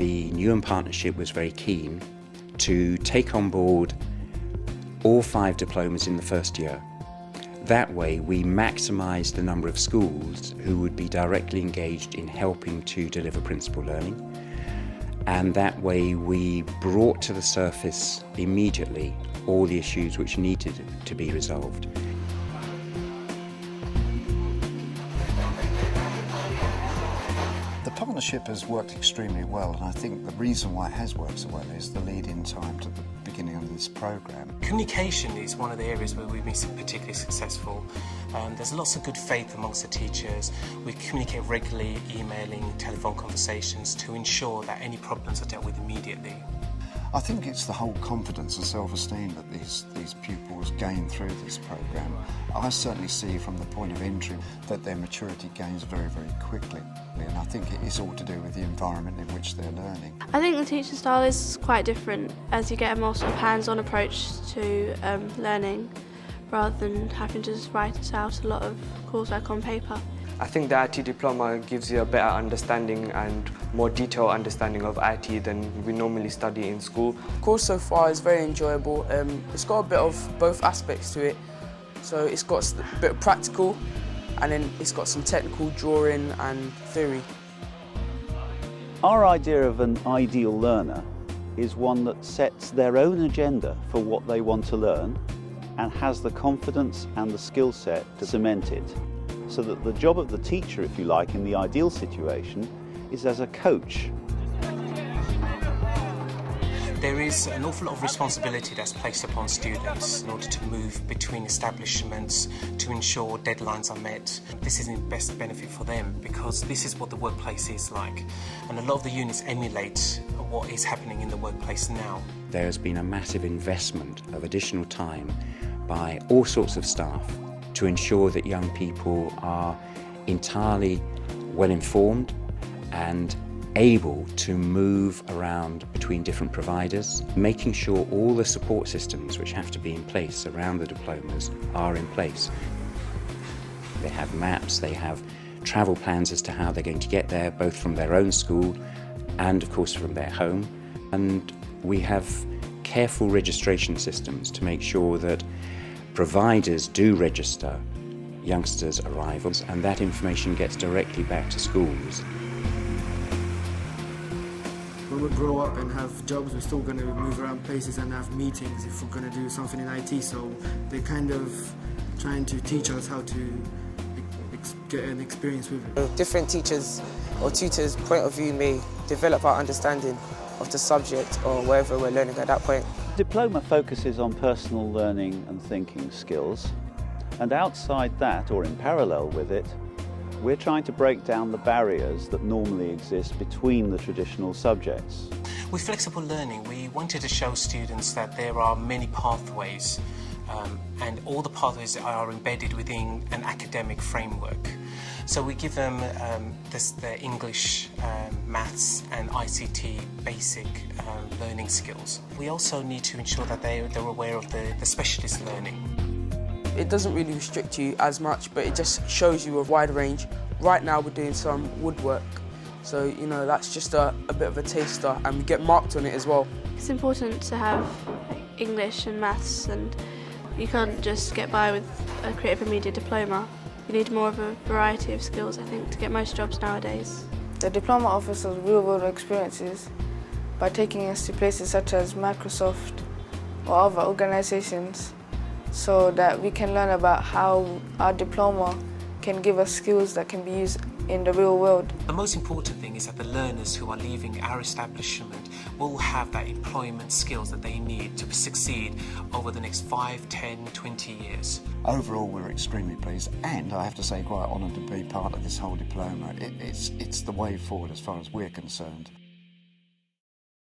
the Newham partnership was very keen to take on board all 5 diplomas in the first year. That way we maximised the number of schools who would be directly engaged in helping to deliver principal learning, and that way we brought to the surface immediately all the issues which needed to be resolved. The partnership has worked extremely well, and I think the reason why it has worked so well is the lead-in time to the beginning of this programme. Communication is one of the areas where we've been particularly successful. There's lots of good faith amongst the teachers. We communicate regularly, emailing, telephone conversations to ensure that any problems are dealt with immediately. I think it's the whole confidence and self-esteem that these pupils gain through this programme. I certainly see from the point of entry that their maturity gains very, very quickly, and I think it is all to do with the environment in which they're learning. I think the teaching style is quite different, as you get a more sort of hands-on approach to learning rather than having to just write out a lot of coursework on paper. I think the IT diploma gives you a better understanding and more detailed understanding of IT than we normally study in school. The course so far is very enjoyable. It's got a bit of both aspects to it. So it's got a bit of practical, and then it's got some technical drawing and theory. Our idea of an ideal learner is one that sets their own agenda for what they want to learn and has the confidence and the skill set to cement it. So that the job of the teacher, if you like, in the ideal situation, is as a coach. There is an awful lot of responsibility that's placed upon students in order to move between establishments to ensure deadlines are met. This is in best benefit for them because this is what the workplace is like, and a lot of the units emulate what is happening in the workplace now. There has been a massive investment of additional time by all sorts of staff to ensure that young people are entirely well informed and able to move around between different providers, making sure all the support systems which have to be in place around the diplomas are in place. They have maps, they have travel plans as to how they're going to get there, both from their own school and of course from their home. And we have careful registration systems to make sure that providers do register youngsters' arrivals, and that information gets directly back to schools. When we grow up and have jobs, we're still going to move around places and have meetings if we're going to do something in IT, so they're kind of trying to teach us how to get an experience with it. Different teachers or tutors' point of view may develop our understanding of the subject or wherever we're learning at that point. Diploma focuses on personal learning and thinking skills, and outside that, or in parallel with it, we're trying to break down the barriers that normally exist between the traditional subjects. With flexible learning, we wanted to show students that there are many pathways, and all the pathways are embedded within an academic framework. So we give them the English, maths and ICT basic learning skills. We also need to ensure that they're aware of the specialist learning. It doesn't really restrict you as much, but it just shows you a wide range. Right now we're doing some woodwork, so you know that's just a bit of a taster, and we get marked on it as well. It's important to have English and maths, and you can't just get by with a creative and media diploma. You need more of a variety of skills, I think, to get most jobs nowadays. The diploma offers us real-world experiences by taking us to places such as Microsoft or other organisations, so that we can learn about how our diploma can give us skills that can be used in the real world. The most important thing is that the learners who are leaving our establishment will have that employment skills that they need to succeed over the next 5, 10, 20 years. Overall, we're extremely pleased, and I have to say quite honoured to be part of this whole diploma. It's the way forward as far as we're concerned.